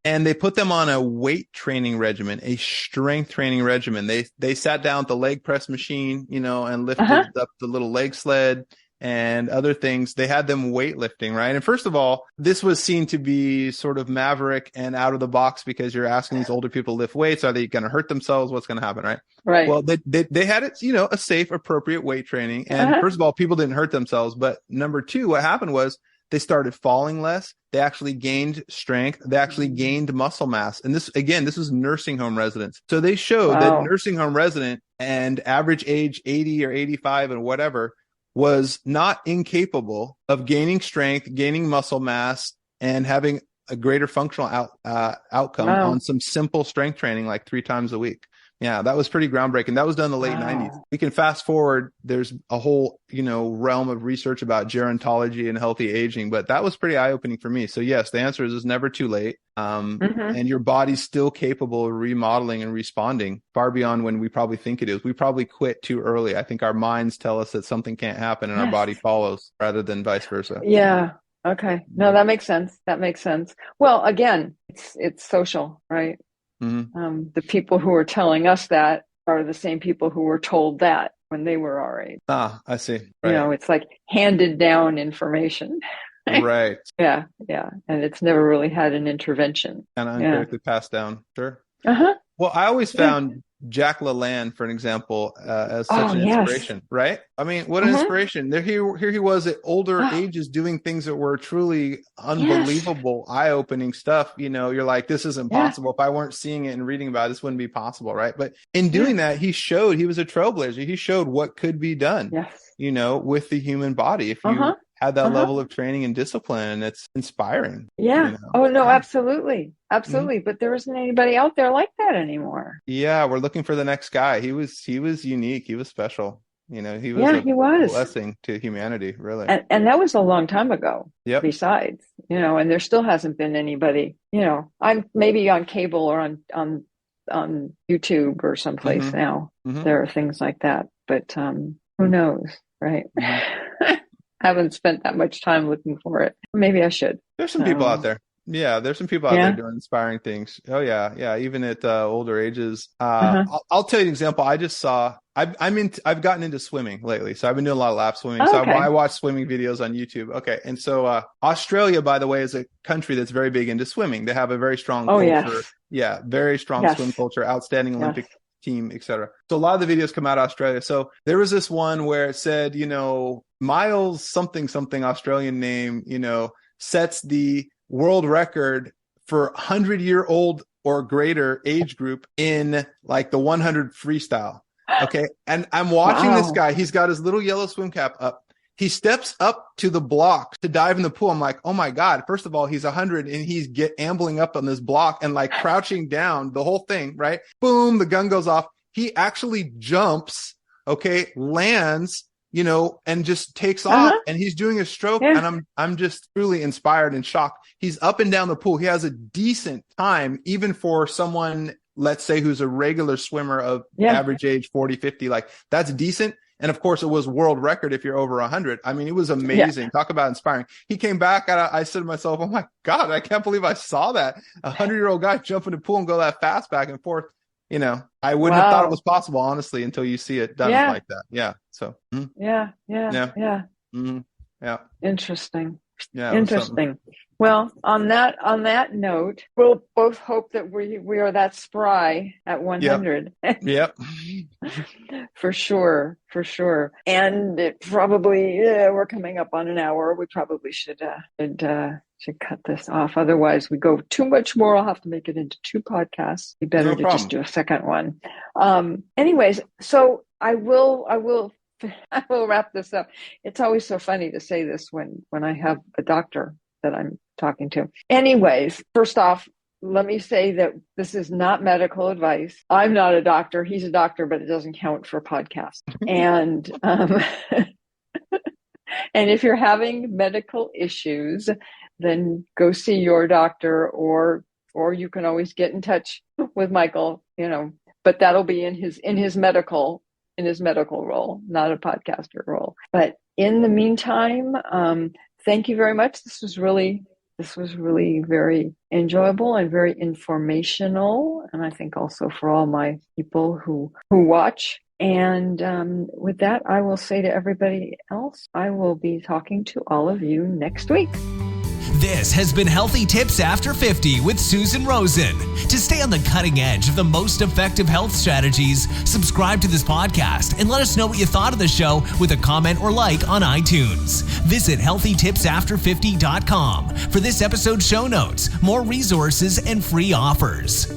And they put them on a weight training regimen, a strength training regimen. They sat down at the leg press machine, and lifted up the little leg sled and other things. They had them weightlifting, right? And first of all, this was seen to be sort of maverick and out of the box, because you're asking these older people to lift weights. Are they going to hurt themselves? What's going to happen, right? Right. Well, they had it, a safe, appropriate weight training. And first of all, people didn't hurt themselves. But number two, what happened was they started falling less. They actually gained strength. They actually gained muscle mass. And this was nursing home residents. So they showed that nursing home resident and average age 80 or 85 and whatever was not incapable of gaining strength, gaining muscle mass, and having a greater functional outcome on some simple strength training, like 3 times a week. Yeah, that was pretty groundbreaking. That was done in the late 90s. We can fast forward. There's a whole, realm of research about gerontology and healthy aging, but that was pretty eye-opening for me. So yes, the answer is it's never too late. And your body's still capable of remodeling and responding far beyond when we probably think it is. We probably quit too early. I think our minds tell us that something can't happen and our body follows, rather than vice versa. Yeah. Okay. No, that makes sense. Well, again, it's social, right? The people who are telling us that are the same people who were told that when they were our age. I see. Right. It's like handed down information. Right. Yeah. And it's never really had an intervention. And indirectly passed down. Sure. Well, I always found Jack LaLanne, for an example, as such an inspiration, right? I mean, what an inspiration. Here he was at older ages doing things that were truly unbelievable, eye-opening stuff. You're like, this isn't possible. If I weren't seeing it and reading about it, this wouldn't be possible, right? But in doing that, he was a trailblazer. He showed what could be done, with the human body. If you had that level of training and discipline, and it's inspiring. Yeah. Oh, no, absolutely. But there isn't anybody out there like that anymore. Yeah. We're looking for the next guy. He was unique. He was special. He was a blessing to humanity, really. And that was a long time ago. Yep. Besides, and there still hasn't been anybody, I'm maybe on cable or on YouTube or someplace now. There are things like that, but who knows, right? Haven't spent that much time looking for it. Maybe I should. There's some people out there. Yeah, there's some people out there doing inspiring things. Oh yeah, even at older ages. I'll tell you an example. I just saw. I've gotten into swimming lately, so I've been doing a lot of lap swimming. So I watch swimming videos on YouTube. Okay, and so Australia, by the way, is a country that's very big into swimming. They have a very strong culture. Yeah, very strong swim culture. Outstanding Olympic team, etc. So a lot of the videos come out of Australia. So there was this one where it said, Miles something Australian name, sets the world record for 100-year-old or greater age group in like the 100 freestyle. Okay. And I'm watching this guy. He's got his little yellow swim cap up. He steps up to the block to dive in the pool. I'm like, oh my God. First of all, he's 100 and he's ambling up on this block and like crouching down the whole thing, right? Boom. The gun goes off. He actually jumps, okay, lands, and just takes off, and he's doing a stroke. Yeah. And I'm just truly inspired and shocked. He's up and down the pool. He has a decent time, even for someone, let's say, who's a regular swimmer of average age 40, 50, like that's decent. And of course it was world record if you're over 100. I mean, it was amazing. Yeah. Talk about inspiring. He came back and I said to myself, oh my God, I can't believe I saw that. 100-year-old guy jump in the pool and go that fast back and forth. I wouldn't have thought it was possible, honestly, until you see it done like that. Yeah. So. Yeah. Mm-hmm. Yeah. Interesting. Yeah. Interesting. Well, on that note, we'll both hope that we are that spry at 100. Yep. For sure. And it probably, we're coming up on an hour. We probably should cut this off. Otherwise, we go too much more. I'll have to make it into 2 podcasts. Be better to just do a second one. Anyways, so I will wrap this up. It's always so funny to say this when I have a doctor that I'm talking to. Anyways, first off, let me say that this is not medical advice. I'm not a doctor. He's a doctor, but it doesn't count for a podcast. And and if you're having medical issues, then go see your doctor, or you can always get in touch with Michael, but that'll be in his medical role, not a podcaster role. But in the meantime, thank you very much. This was really very enjoyable and very informational. And I think also for all my people who watch. And with that, I will say to everybody else, I will be talking to all of you next week. This has been Healthy Tips After 50 with Susan Rosen. To stay on the cutting edge of the most effective health strategies, subscribe to this podcast and let us know what you thought of the show with a comment or like on iTunes. Visit healthytipsafter50.com for this episode's show notes, more resources, and free offers.